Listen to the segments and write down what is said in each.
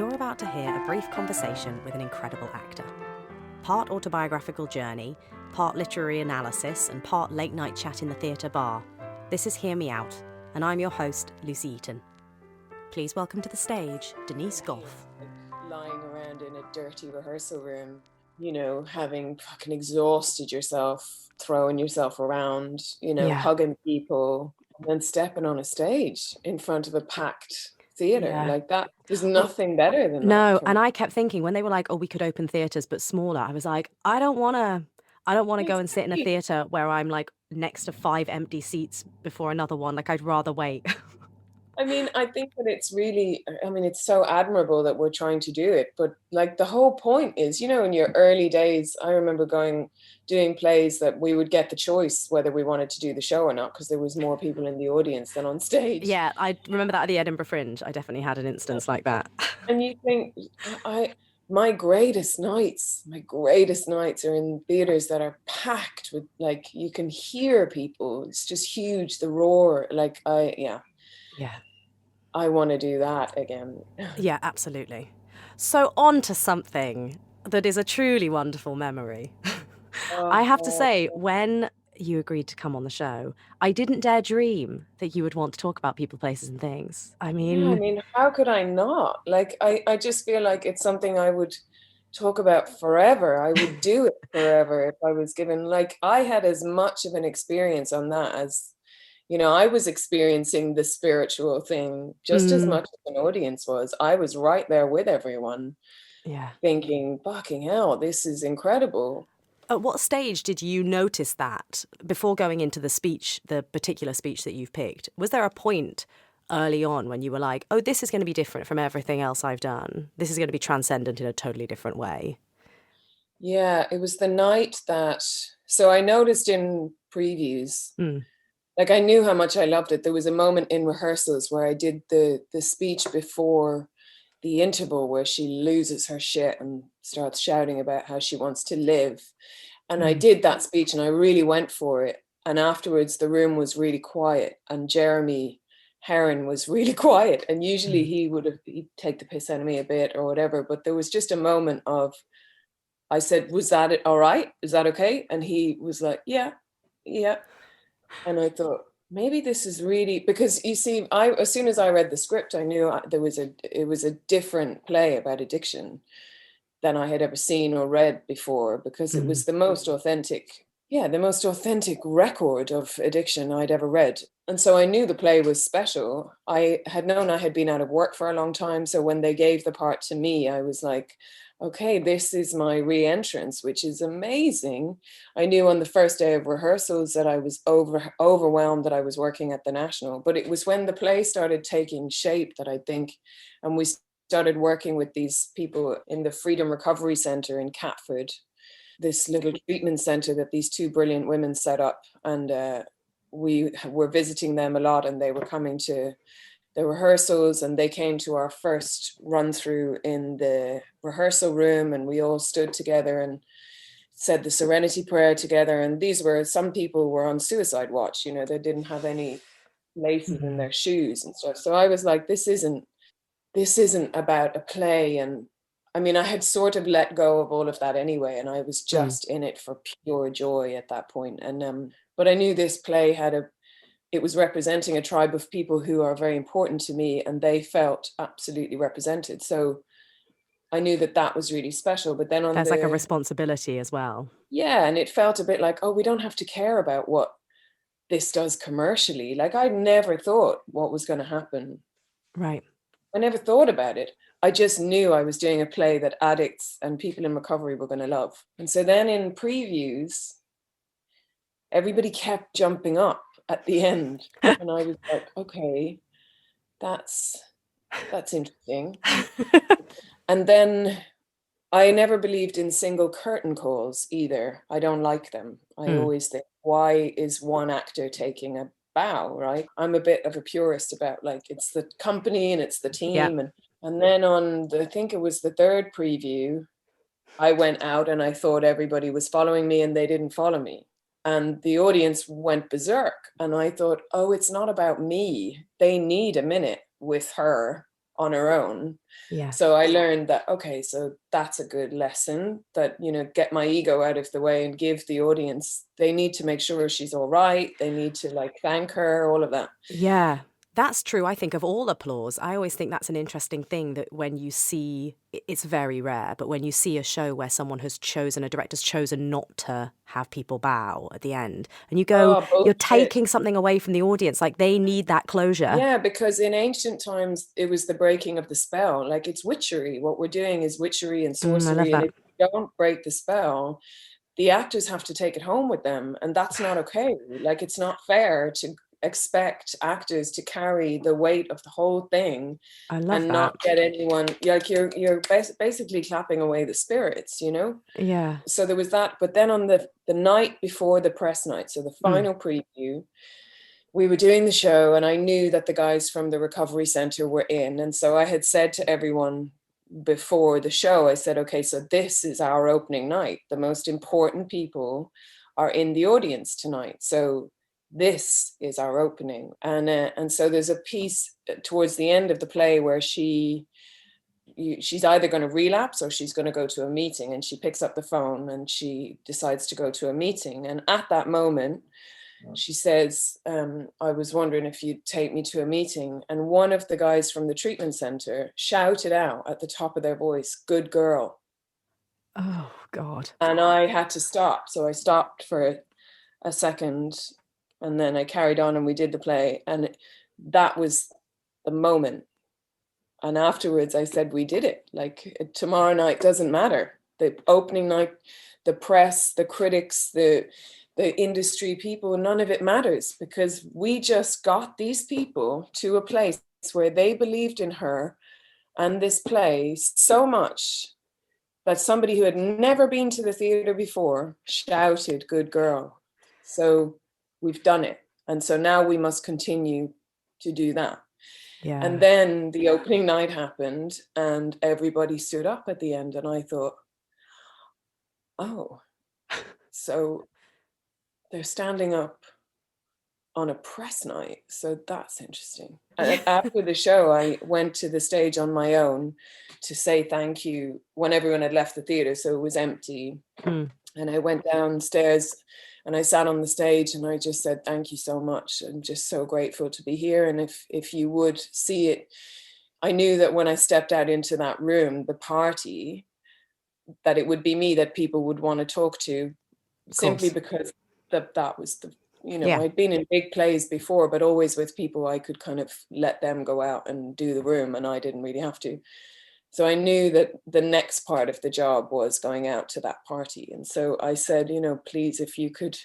You're about to hear a brief conversation with an incredible actor. Part autobiographical journey, part literary analysis, and part late-night chat in the theatre bar. This is Hear Me Out, and I'm your host, Lucy Eaton. Please welcome to the stage, Denise Gough. Lying around in a dirty rehearsal room, you know, having fucking exhausted yourself, throwing yourself around, hugging people, and then stepping on a stage in front of a packed theatre like that. There's nothing better than that. No, and I kept thinking when they were like, oh, we could open theatres but smaller, I was like, I don't want to go and sit in a theatre where I'm like next to 5 empty seats before another one. Like, I'd rather wait. I mean, I think that it's so admirable that we're trying to do it. But like the whole point is, you know, in your early days, I remember doing plays that we would get the choice whether we wanted to do the show or not, because there was more people in the audience than on stage. Yeah, I remember that at the Edinburgh Fringe. I definitely had an instance like that. And you think, my greatest nights are in theaters that are packed with, like, you can hear people. It's just huge, the roar. Like, I want to do that again. Yeah, absolutely. So on to something that is a truly wonderful memory. I have to say, when you agreed to come on the show, I didn't dare dream that you would want to talk about people, places and things. I mean, how could I not? Like, I just feel like it's something I would talk about forever. I would do it forever if I was given, like, I had as much of an experience on that as, you know, I was experiencing the spiritual thing just as much as an audience was. I was right there with everyone, thinking, fucking hell, this is incredible. At what stage did you notice that before going into the particular speech that you've picked? Was there a point early on when you were like, oh, this is going to be different from everything else I've done? This is going to be transcendent in a totally different way. Yeah, it was the night so I noticed in previews, like, I knew how much I loved it. There was a moment in rehearsals where I did the speech before the interval where she loses her shit and starts shouting about how she wants to live. And I did that speech and I really went for it. And afterwards the room was really quiet and Jeremy Herron was really quiet. And usually he'd take the piss out of me a bit or whatever. But there was just a moment of, I said, was that it? All right? Is that okay? And he was like, yeah. And I thought, maybe this is really, because you see, as soon as I read the script, I knew it was a different play about addiction than I had ever seen or read before, because it was the most authentic record of addiction I'd ever read. And so I knew the play was special. I had known I had been out of work for a long time. So when they gave the part to me, I was like, okay, this is my re-entrance, which is amazing. I knew on the first day of rehearsals that I was overwhelmed that I was working at the National. But it was when the play started taking shape that I think, and we started working with these people in the Freedom Recovery Centre in Catford, this little treatment centre that these two brilliant women set up. And we were visiting them a lot, and they were coming to the rehearsals, and they came to our first run through in the rehearsal room, and we all stood together and said the Serenity Prayer together. And some people were on suicide watch, you know, they didn't have any laces in their shoes and stuff. So I was like, this isn't about a play. And I mean, I had sort of let go of all of that anyway, and I was just in it for pure joy at that point. And but I knew this play it was representing a tribe of people who are very important to me, and they felt absolutely represented. So I knew that was really special. But then there's like a responsibility as well. Yeah, and it felt a bit like, oh, we don't have to care about what this does commercially. Like, I never thought what was going to happen. Right. I never thought about it. I just knew I was doing a play that addicts and people in recovery were going to love. And so then in previews, everybody kept jumping up at the end. And I was like, okay, that's interesting. And then I never believed in single curtain calls either. I don't like them. I always think, why is one actor taking a bow, right? I'm a bit of a purist about, like, it's the company and it's the team. And then I think it was the third preview, I went out and I thought everybody was following me, and they didn't follow me. And the audience went berserk. And I thought, oh, it's not about me. They need a minute with her. on her own. Yes. So I learned that, okay, so that's a good lesson, that, you know, get my ego out of the way and give the audience, they need to make sure she's all right. They need to like thank her, all of that. Yeah, that's true. I think of all applause. I always think that's an interesting thing, that when you see, it's very rare, but when you see a show where someone has chosen, a director's chosen not to have people bow at the end, and you go, Oh, you're bullshit. taking something away from the audience. Like, they need that closure. Yeah, because in ancient times, it was the breaking of the spell. Like, it's witchery. What we're doing is witchery and I love sorcery. And that. if you don't break the spell, the actors have to take it home with them. And that's not okay. Like, it's not fair to expect actors to carry the weight of the whole thing I love and that. not get anyone, like, you're basically clapping away the spirits, you know? Yeah. So there was that. But then on the night before the press night, so the final preview, we were doing the show, and I knew that the guys from the recovery center were in. And so I had said to everyone before the show, I said, okay, so this is our opening night. The most important people are in the audience tonight. So this is our opening. And so there's a piece towards the end of the play where she's either going to relapse or she's going to go to a meeting, and she picks up the phone and she decides to go to a meeting. And at that moment, she says, I was wondering if you'd take me to a meeting. And one of the guys from the treatment center shouted out at the top of their voice, "Good girl." Oh, God. And I had to stop. So I stopped for a second, and then I carried on and we did the play. And that was the moment. And afterwards I said, we did it. Like, tomorrow night doesn't matter. The opening night, the press, the critics, the industry people, none of it matters, because we just got these people to a place where they believed in her and this play so much that somebody who had never been to the theater before shouted, "Good girl." So we've done it. And so now we must continue to do that. Yeah. And then the opening night happened and everybody stood up at the end. And I thought, oh, so they're standing up on a press night. So that's interesting. And after the show, I went to the stage on my own to say thank you when everyone had left the theater. So it was empty. And I went downstairs and I sat on the stage and I just said, thank you so much. I'm just so grateful to be here. And if you would see it, I knew that when I stepped out into that room, the party, that it would be me that people would want to talk to, simply because that was the, you know, I'd been in big plays before, but always with people I could kind of let them go out and do the room, and I didn't really have to. So I knew that the next part of the job was going out to that party. And so I said, you know, please, if you could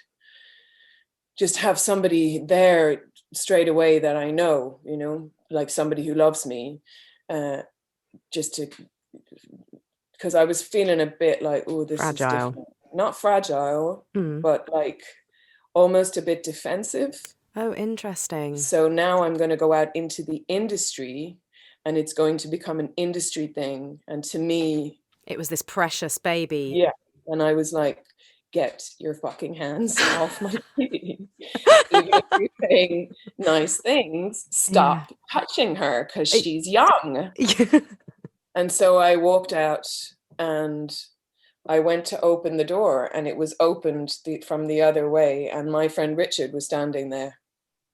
just have somebody there straight away that I know, you know, like somebody who loves me, just to, because I was feeling a bit like, oh, this is different. Not fragile, but like almost a bit defensive. Oh, interesting. So now I'm going to go out into the industry, and it's going to become an industry thing. And to me, it was this precious baby. Yeah. And I was like, get your fucking hands off my baby. Even if you're saying nice things, stop touching her, because she's young. And so I walked out and I went to open the door, and it was opened from the other way. And my friend Richard was standing there,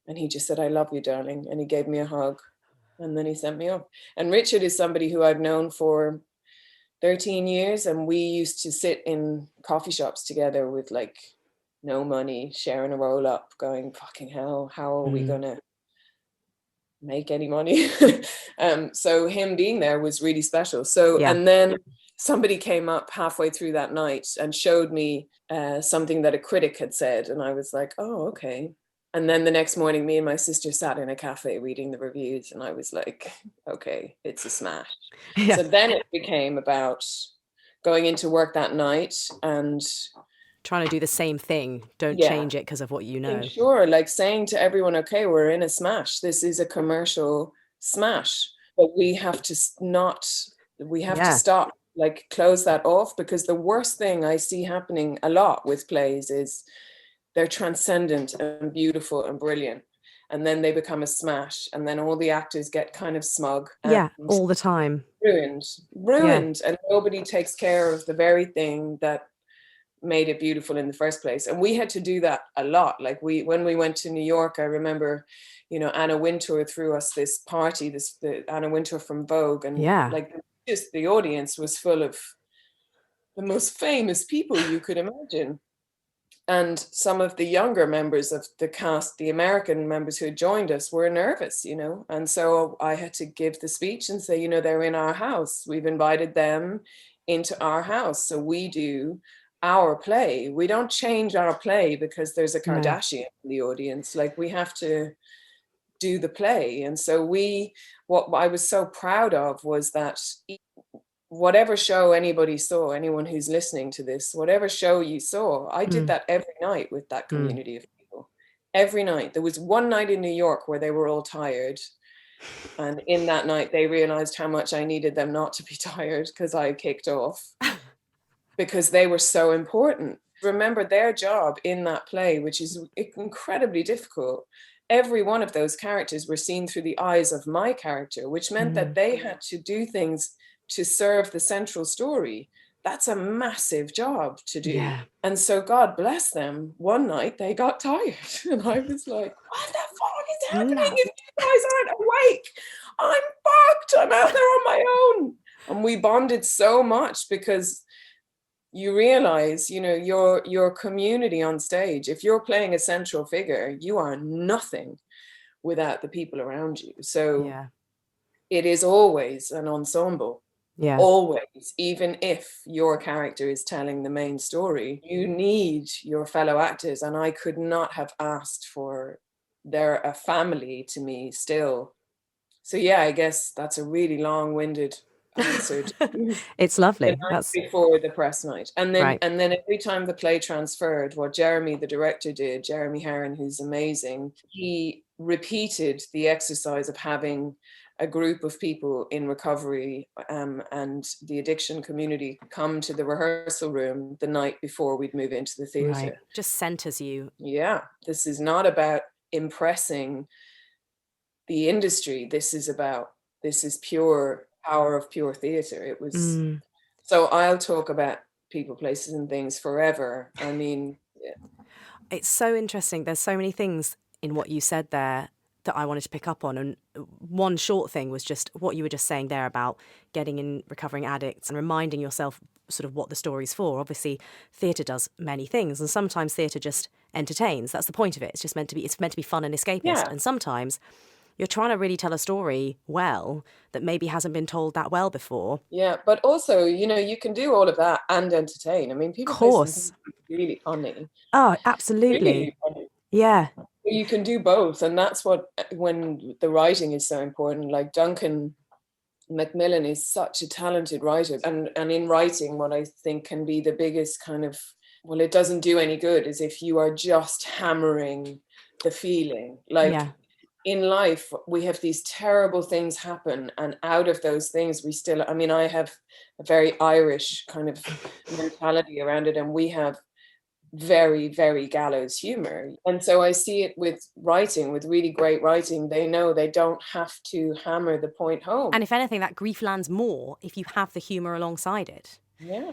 and he just said, "I love you, darling." And he gave me a hug, and then he sent me off. And Richard is somebody who I've known for 13 years. And we used to sit in coffee shops together with like no money, sharing a roll up, going, fucking hell, how are we going to make any money? So him being there was really special. So, and then somebody came up halfway through that night and showed me something that a critic had said. And I was like, oh, okay. And then the next morning, me and my sister sat in a cafe reading the reviews, and I was like, okay, it's a smash. So then it became about going into work that night and trying to do the same thing. Don't change it because of what you know. Sure, like saying to everyone, okay, we're in a smash. This is a commercial smash, but we have to to stop, like close that off, because the worst thing I see happening a lot with plays is they're transcendent and beautiful and brilliant. and then they become a smash, and then all the actors get kind of smug. Yeah, all the time. Ruined, and nobody takes care of the very thing that made it beautiful in the first place. And we had to do that a lot. Like when we went to New York, I remember, Anna Wintour threw us this party, the Anna Wintour from Vogue, and like just the audience was full of the most famous people you could imagine. And some of the younger members of the cast, the American members who had joined us, were nervous, and so I had to give the speech and say, they're in our house. We've invited them into our house, so we do our play. We don't change our play because there's a Kardashian in the audience. Like, we have to do the play. And so what I was so proud of was that whatever show anybody saw, anyone who's listening to this, whatever show you saw, I did that every night with that community of people. Every night. There was one night in New York where they were all tired. And in that night, they realized how much I needed them not to be tired, because I kicked off. Because they were so important. Remember their job in that play, which is incredibly difficult. Every one of those characters were seen through the eyes of my character, which meant that they had to do things to serve the central story. That's a massive job to do. Yeah. And so God bless them, one night they got tired. And I was like, what the fuck is happening if you guys aren't awake? I'm fucked. I'm out there on my own. And we bonded so much, because you realize, your community on stage, if you're playing a central figure, you are nothing without the people around you. So it is always an ensemble. Yeah. Always, even if your character is telling the main story, you need your fellow actors. And I could not have asked for a family to me still. So yeah, I guess that's a really long-winded answer. It's lovely. That's before the press night. And then and then every time the play transferred, what Jeremy, the director, did, Jeremy Herron, who's amazing, he repeated the exercise of having a group of people in recovery and the addiction community come to the rehearsal room the night before we'd move into the theatre. Right. Just centers you. Yeah. This is not about impressing the industry. This is pure power of pure theatre. It was so I'll talk about people, places and things forever. I mean, it's so interesting. There's so many things in what you said there that I wanted to pick up on. And one short thing was just what you were just saying there about getting in recovering addicts and reminding yourself sort of what the story's for. Obviously, theatre does many things, and sometimes theatre just entertains. That's the point of it. It's meant to be fun and escapist. Yeah. And sometimes you're trying to really tell a story well that maybe hasn't been told that well before. Yeah, but also, you can do all of that and entertain. I mean, people course really funny. Oh, absolutely. Really funny. Yeah. You can do both, and that's when the writing is so important. Like Duncan Macmillan is such a talented writer, and in writing, what I think can be the biggest kind of, well, it doesn't do any good, is if you are just hammering the feeling. Like, yeah. In life, we have these terrible things happen, and out of those things, I have a very Irish kind of mentality around it, and we have very, very gallows humor. And so I see it with writing, with really great writing. They know they don't have to hammer the point home. And if anything, that grief lands more if you have the humor alongside it. Yeah.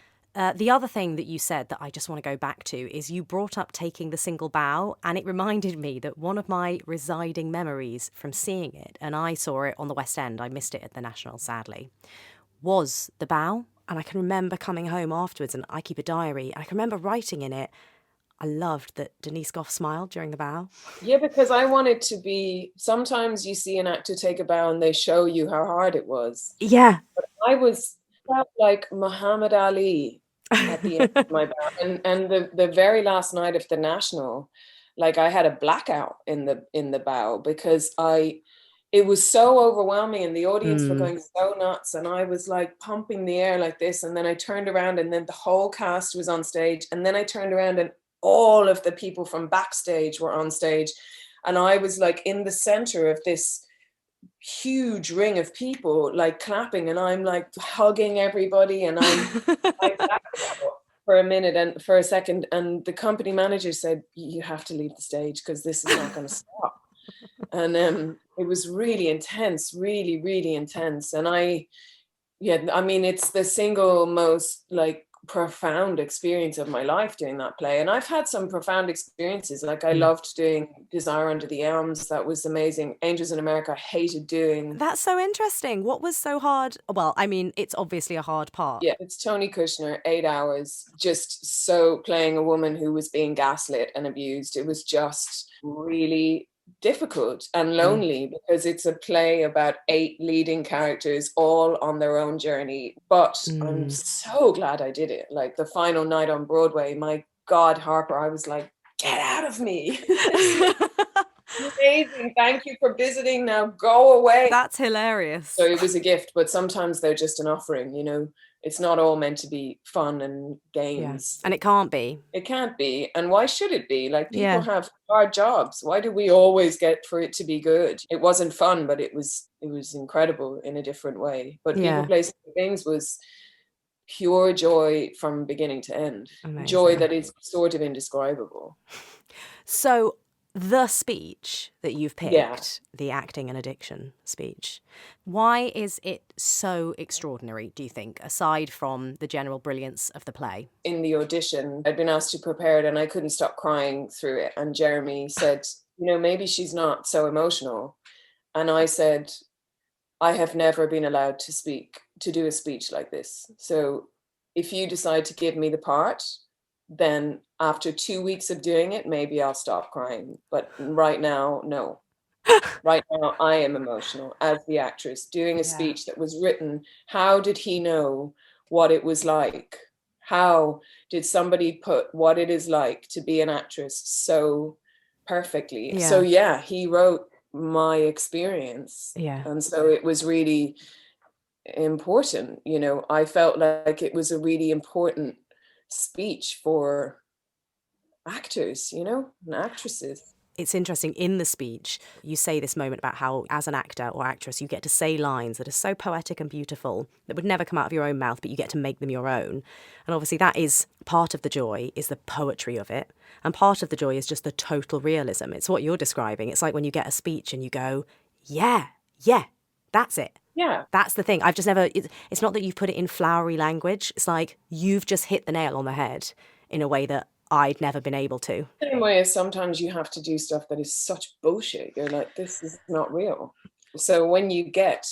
The other thing that you said that I just want to go back to is you brought up taking the single bow, and it reminded me that one of my residing memories from seeing it, and I saw it on the West End, I missed it at the National, sadly, was the bow. And I can remember coming home afterwards, and I keep a diary, and I can remember writing in it, I loved that Denise Gough smiled during the bow. Yeah, because I wanted to be, sometimes you see an actor take a bow and they show you how hard it was. Yeah. But I felt like Muhammad Ali at the end of my bow. And the very last night of the National, like, I had a blackout in the bow, because it was so overwhelming, and the audience were going so nuts, and I was like pumping the air like this, and then I turned around and then the whole cast was on stage, and then I turned around and all of the people from backstage were on stage, and I was like in the center of this huge ring of people, like clapping, and I'm like hugging everybody, and I for a minute and for a second, and the company manager said, you have to leave the stage because this is not going to stop. And it was really intense, really, really intense. And it's the single most like profound experience of my life doing that play. And I've had some profound experiences. Like I loved doing Desire Under the Elms. That was amazing. Angels in America, I hated doing. That's so interesting. What was so hard? Well, I mean, it's obviously a hard part. Yeah, it's Tony Kushner, 8 hours, just so playing a woman who was being gaslit and abused. It was just really difficult and lonely because it's a play about 8 leading characters all on their own journey. But I'm so glad I did it. Like the final night on Broadway, my God, Harper, I was like, get out of me. Amazing. Thank you for visiting. Now go away. That's hilarious. So it was a gift, but sometimes they're just an offering, you know. It's not all meant to be fun and games. Yeah. And it can't be. It can't be. And why should it be? Like people have hard jobs. Why do we always get for it to be good? It wasn't fun, but it was incredible in a different way. But People, Places, and Things was pure joy from beginning to end. Amazing. Joy that is sort of indescribable. So the speech that you've picked, the acting and addiction speech, why is it so extraordinary, do you think, aside from the general brilliance of the play? In the audition, I'd been asked to prepare it and I couldn't stop crying through it. And Jeremy said, you know, maybe she's not so emotional. And I said, I have never been allowed to do a speech like this. So if you decide to give me the part, then after 2 weeks of doing it, maybe I'll stop crying. But right now, no. Right now, I am emotional as the actress doing a speech that was written. How did he know what it was like? How did somebody put what it is like to be an actress so perfectly? So he wrote my experience. And so it was really important. You know, I felt like it was a really important speech for actors, you know, and actresses. It's interesting, in the speech, you say this moment about how, as an actor or actress, you get to say lines that are so poetic and beautiful that would never come out of your own mouth, but you get to make them your own. And obviously that is part of the joy, is the poetry of it. And part of the joy is just the total realism. It's what you're describing. It's like when you get a speech and you go, yeah, that's it. Yeah. That's the thing. I've just never, it's not that you've put it in flowery language. It's like you've just hit the nail on the head in a way that I'd never been able to. Same way as sometimes you have to do stuff that is such bullshit. You're like, this is not real. So when you get,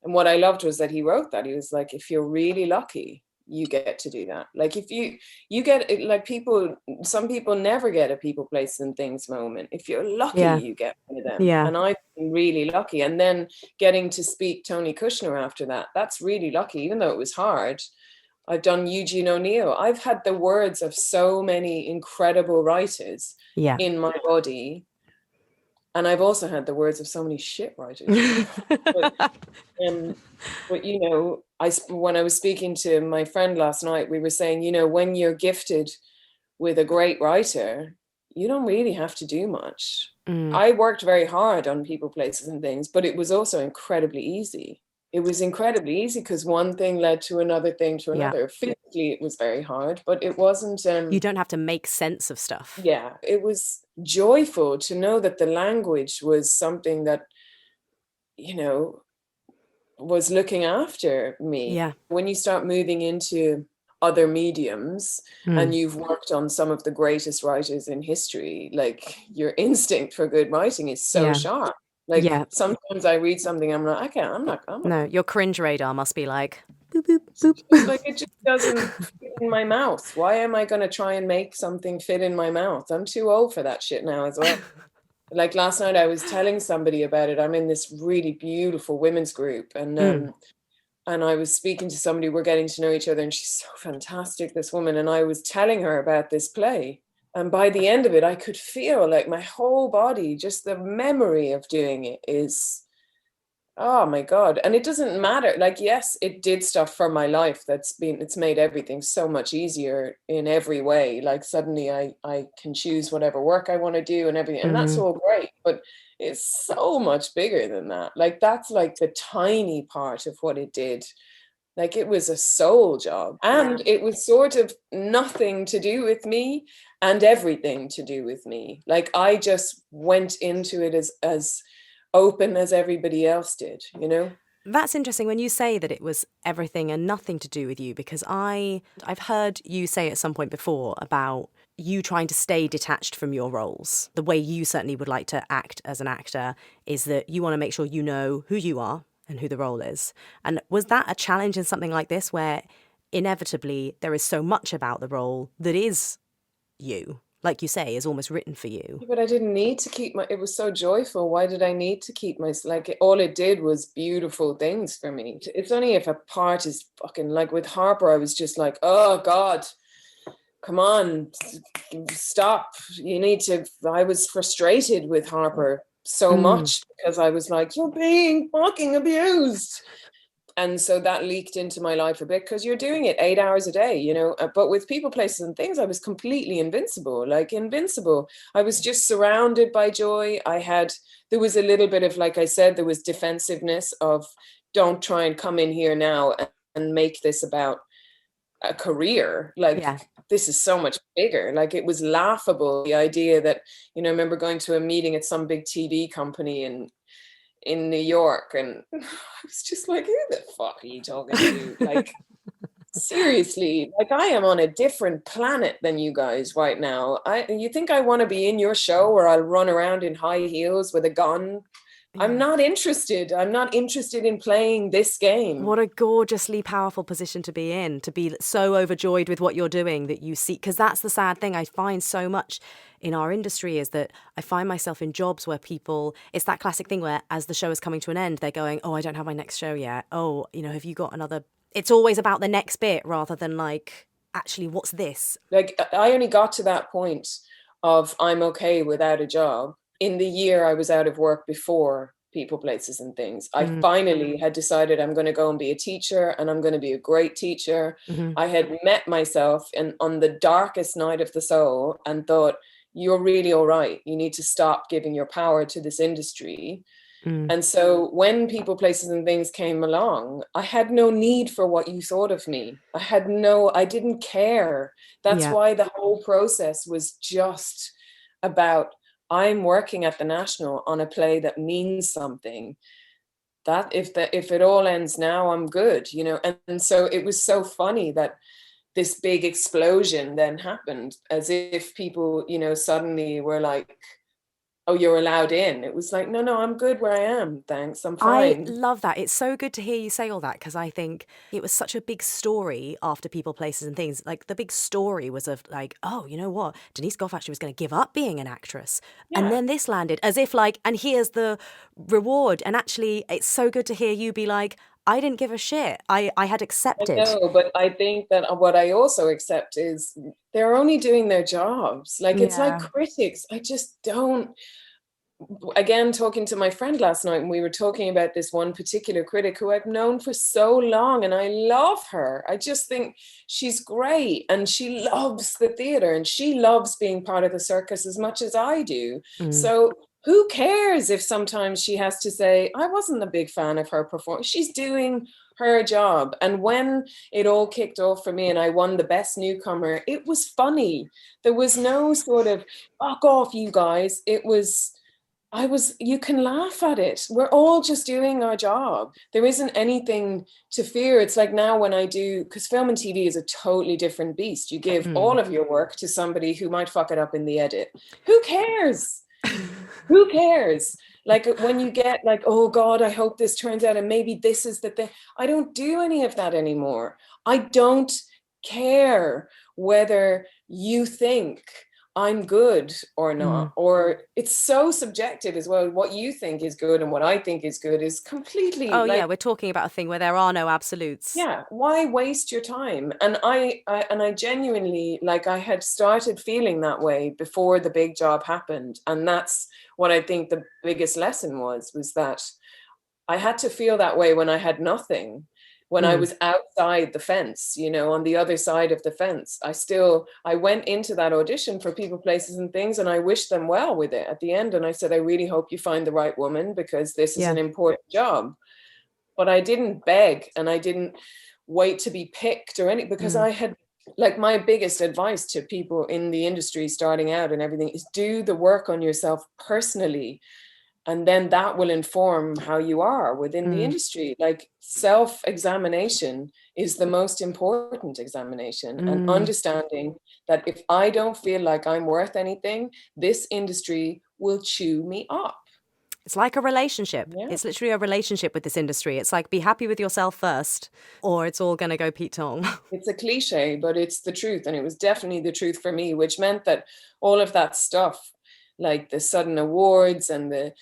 and what I loved was that he wrote that. He was like, if you're really lucky, you get to do that. Like if you get it, like some people never get a People, Places and Things moment. If you're lucky, you get one of them. Yeah. And I've been really lucky. And then getting to speak Tony Kushner after that, that's really lucky, even though it was hard. I've done Eugene O'Neill. I've had the words of so many incredible writers in my body. And I've also had the words of so many shit writers. But you know, when I was speaking to my friend last night, we were saying, you know, when you're gifted with a great writer, you don't really have to do much. I worked very hard on People, Places and Things, but it was also incredibly easy. It was incredibly easy because one thing led to another thing to another. Yeah. Physically, it was very hard, but it wasn't... you don't have to make sense of stuff. Yeah, it was joyful to know that the language was something that, you know, was looking after me. Yeah. When you start moving into other mediums and you've worked on some of the greatest writers in history, like your instinct for good writing is so sharp. Like sometimes I read something, I'm like, I'm not. No, your cringe radar must be like, boop, boop, boop. Like it just doesn't fit in my mouth. Why am I going to try and make something fit in my mouth? I'm too old for that shit now as well. Like last night I was telling somebody about it. I'm in this really beautiful women's group and I was speaking to somebody, we're getting to know each other and she's so fantastic, this woman. And I was telling her about this play. And by the end of it, I could feel like my whole body, just the memory of doing it is, oh my God. And it doesn't matter. Like, yes, it did stuff for my life it's made everything so much easier in every way. Like suddenly I can choose whatever work I want to do and everything. And that's all great. But it's so much bigger than that. Like, that's like the tiny part of what it did Like it was a soul job, and it was sort of nothing to do with me and everything to do with me. Like I just went into it as open as everybody else did, you know? That's interesting when you say that it was everything and nothing to do with you, because I've heard you say at some point before about you trying to stay detached from your roles. The way you certainly would like to act as an actor is that you want to make sure you know who you are and who the role is. And was that a challenge in something like this, where inevitably there is so much about the role that is you, like you say, is almost written for you? But I didn't need to keep it was so joyful. Why did I need to keep all it did was beautiful things for me. It's only if a part is fucking, like with Harper, I was just like, oh God, come on, stop. I was frustrated with Harper so much because I was like, you're being fucking abused. And so that leaked into my life a bit, because you're doing it 8 hours a day, you know. But with People, Places and Things, I was completely invincible. I was just surrounded by joy. There was a little bit of, like I said, there was defensiveness of, don't try and come in here now and make this about a career. This is so much bigger. Like it was laughable, the idea that, you know, I remember going to a meeting at some big TV company in New York, and I was just like, who the fuck are you talking to? Like, seriously, like I am on a different planet than you guys right now. You think I want to be in your show where I'll run around in high heels with a gun? I'm not interested. I'm not interested in playing this game. What a gorgeously powerful position to be in, to be so overjoyed with what you're doing that you see. Because that's the sad thing I find so much in our industry, is that I find myself in jobs where people, it's that classic thing where as the show is coming to an end, they're going, oh, I don't have my next show yet. Oh, you know, have you got another? It's always about the next bit rather than like, actually, what's this? Like I only got to that point of I'm okay without a job in the year I was out of work before People, Places and Things. I finally had decided I'm going to go and be a teacher, and I'm going to be a great teacher. I had met myself on the darkest night of the soul and thought, you're really all right. You need to stop giving your power to this industry. And so when People, Places and Things came along, I had no need for what you thought of me. I didn't care. That's why the whole process was just about, I'm working at the National on a play that means something. That if it all ends now, I'm good, you know. And so it was so funny that this big explosion then happened, as if people, you know, suddenly were like, oh, you're allowed in. It was like, no, I'm good where I am. Thanks. I'm fine. I love that. It's so good to hear you say all that, because I think it was such a big story after People, Places and Things. Like the big story was of like, oh, you know what? Denise Gough actually was going to give up being an actress. Yeah. And then this landed as if like, and here's the reward. And actually, it's so good to hear you be like, I didn't give a shit. I had accepted. No, but I think that what I also accept is they're only doing their jobs. Like it's like critics. I just don't. Again, talking to my friend last night, and we were talking about this one particular critic who I've known for so long, and I love her. I just think she's great, and she loves the theatre, and she loves being part of the circus as much as I do. So who cares if sometimes she has to say, I wasn't a big fan of her performance. She's doing her job. And when it all kicked off for me and I won the best newcomer, it was funny. There was no sort of, fuck off, you guys. You can laugh at it. We're all just doing our job. There isn't anything to fear. It's like now when I do, because film and TV is a totally different beast. You give all of your work to somebody who might fuck it up in the edit. Who cares? Who cares? Like when you get like, oh God, I hope this turns out and maybe this is the thing. I don't do any of that anymore. I don't care whether you think I'm good or not, or it's so subjective as well. What you think is good and what I think is good is completely. Oh yeah, we're talking about a thing where there are no absolutes. Yeah, why waste your time? And I genuinely, like, I had started feeling that way before the big job happened, and that's what I think the biggest lesson was that I had to feel that way when I had nothing. When I was outside the fence, you know, on the other side of the fence, I went into that audition for People, Places and Things, and I wished them well with it at the end. And I said, I really hope you find the right woman, because this is an important job. But I didn't beg, and I didn't wait to be picked or anything, because I had, like, my biggest advice to people in the industry starting out and everything is do the work on yourself personally, and then that will inform how you are within the industry. Like, self-examination is the most important examination, and understanding that if I don't feel like I'm worth anything, this industry will chew me up. It's like a relationship. Yeah. It's literally a relationship with this industry. It's like, be happy with yourself first, or it's all going to go Pete Tong. It's a cliche, but it's the truth. And it was definitely the truth for me, which meant that all of that stuff, like the sudden awards and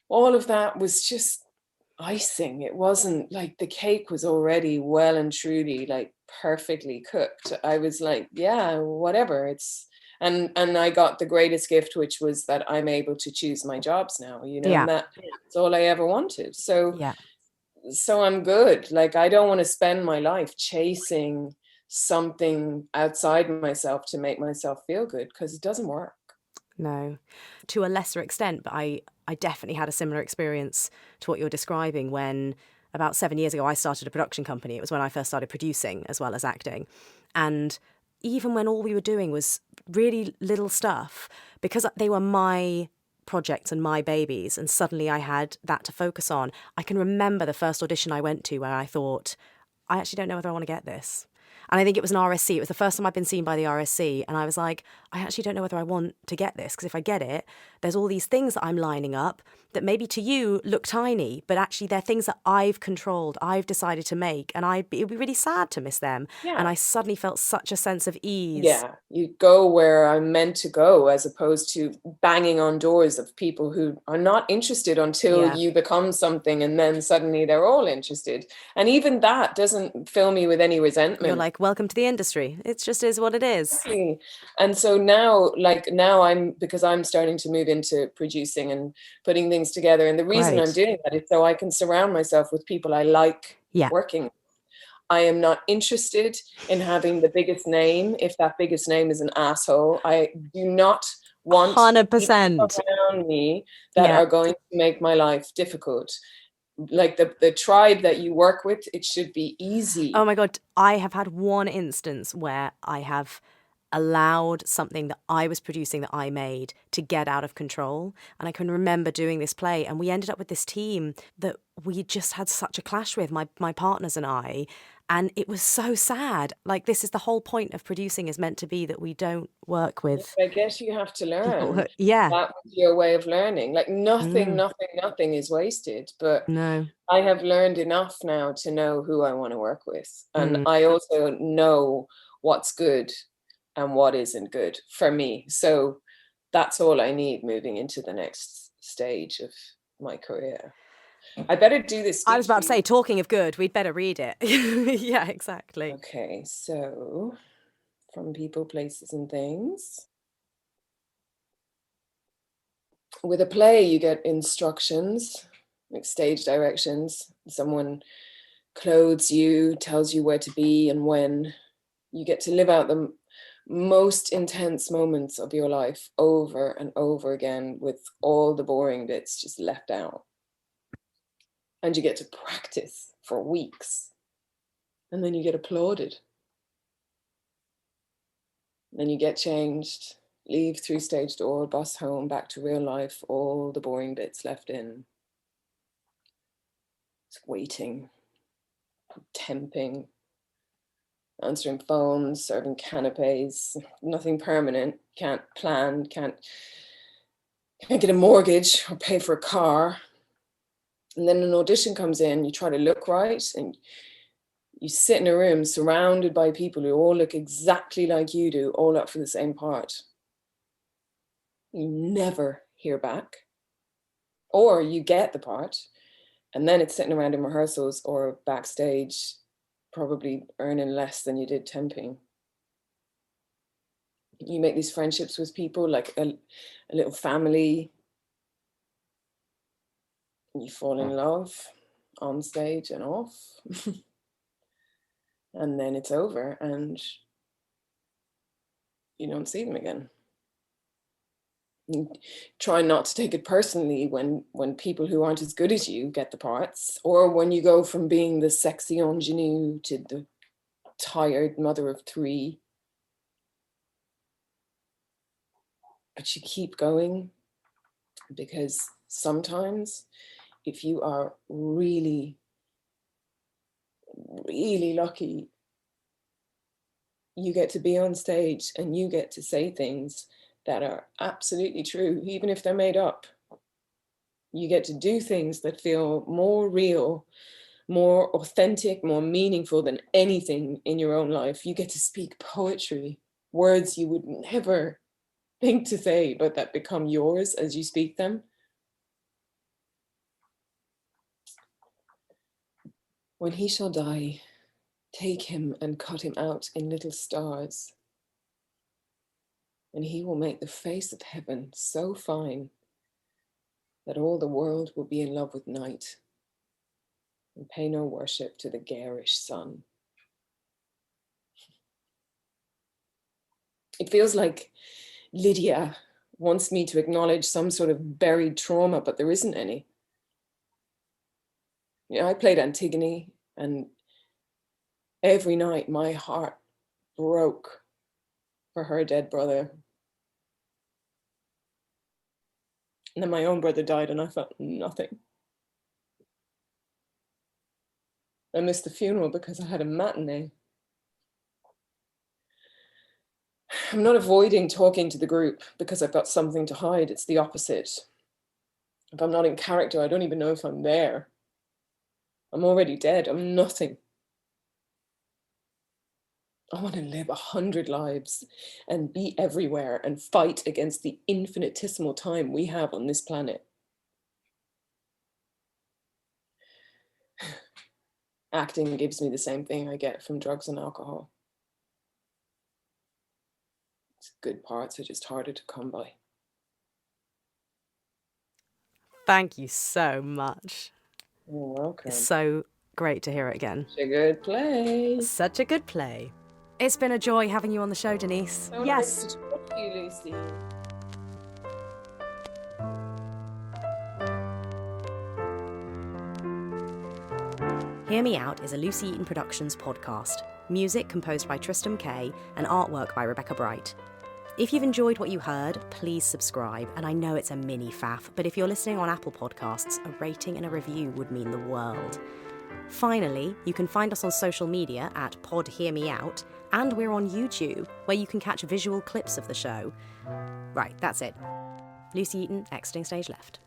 all of that was just icing. It wasn't like, the cake was already well and truly like perfectly cooked. I was like, yeah, whatever. And I got the greatest gift, which was that I'm able to choose my jobs now, you know, Yeah. and that's all I ever wanted. So Yeah. so I'm good. Like, I don't want to spend my life chasing something outside myself to make myself feel good, because it doesn't work. No, to a lesser extent, but I definitely had a similar experience to what you're describing when about 7 years ago I started a production company. It was when I first started producing as well as acting. And even when all we were doing was really little stuff, because they were my projects and my babies, and suddenly I had that to focus on. I can remember the first audition I went to where I thought, I actually don't know whether I want to get this. And I think it was an RSC. It was the first time I'd been seen by the RSC. And I was like, I actually don't know whether I want to get this, because if I get it, there's all these things that I'm lining up that maybe to you look tiny, but actually they're things that I've controlled, I've decided to make. And it would be really sad to miss them. Yeah. And I suddenly felt such a sense of ease. Yeah, you go where I'm meant to go, as opposed to banging on doors of people who are not interested until you become something, and then suddenly they're all interested. And even that doesn't fill me with any resentment. You're like, welcome to the industry. It just is what it is. Exactly. And so now, because I'm starting to move into producing and putting things together. And the reason I'm doing that is so I can surround myself with people I like working with. I am not interested in having the biggest name if that biggest name is an asshole. I do not want 100% people around me that are going to make my life difficult. Like the tribe that you work with, it should be easy. Oh my God. I have had one instance where I have allowed something that I was producing, that I made, to get out of control. And I can remember doing this play, and we ended up with this team that we just had such a clash with, my partners and I. And it was so sad. Like, this is the whole point of producing, is meant to be that we don't work with. I guess you have to learn. Yeah. That was your way of learning. Like, nothing is wasted. But no, I have learned enough now to know who I want to work with. And I also know what's good and what isn't good for me. So that's all I need moving into the next stage of my career. I better do this. I was about to say, talking of good, we'd better read it. Yeah, exactly. Okay, so from People, Places and Things. With a play, you get instructions, like stage directions. Someone clothes you, tells you where to be and when. You get to live out the most intense moments of your life over and over again, with all the boring bits just left out. And you get to practice for weeks. And then you get applauded. Then you get changed, leave through stage door, bus home, back to real life, all the boring bits left in. It's waiting, temping, answering phones, serving canapes, nothing permanent, can't plan, can't get a mortgage or pay for a car. And then an audition comes in, you try to look right, and you sit in a room surrounded by people who all look exactly like you do, all up for the same part. You never hear back. Or you get the part, and then it's sitting around in rehearsals or backstage, probably earning less than you did temping. You make these friendships with people, like a little family. You fall in love on stage and off. And then it's over and you don't see them again. Try not to take it personally when people who aren't as good as you get the parts, or when you go from being the sexy ingenue to the tired mother of three. But you keep going, because sometimes if you are really, really lucky, you get to be on stage and you get to say things that are absolutely true, even if they're made up. You get to do things that feel more real, more authentic, more meaningful than anything in your own life. You get to speak poetry, words you would never think to say, but that become yours as you speak them. When he shall die, take him and cut him out in little stars, and he will make the face of heaven so fine that all the world will be in love with night and pay no worship to the garish sun. It feels like Lydia wants me to acknowledge some sort of buried trauma, but there isn't any. You know, I played Antigone, and every night my heart broke for her dead brother. And then my own brother died and I felt nothing. I missed the funeral because I had a matinee. I'm not avoiding talking to the group because I've got something to hide. It's the opposite. If I'm not in character, I don't even know if I'm there. I'm already dead. I'm nothing. I want to live 100 lives and be everywhere and fight against the infinitesimal time we have on this planet. Acting gives me the same thing I get from drugs and alcohol. Good parts are just harder to come by. Thank you so much. You're welcome. It's so great to hear it again. Such a good play. Such a good play. It's been a joy having you on the show, Denise. So Yes. nice to talk to you, Lucy. Hear Me Out is a Lucy Eaton Productions podcast. Music composed by Tristram Kay and artwork by Rebecca Bright. If you've enjoyed what you heard, please subscribe. And I know it's a mini faff, but if you're listening on Apple Podcasts, a rating and a review would mean the world. Finally, you can find us on social media at Pod Hear Me Out, and we're on YouTube, where you can catch visual clips of the show. Right, that's it. Lucy Eaton, exiting stage left.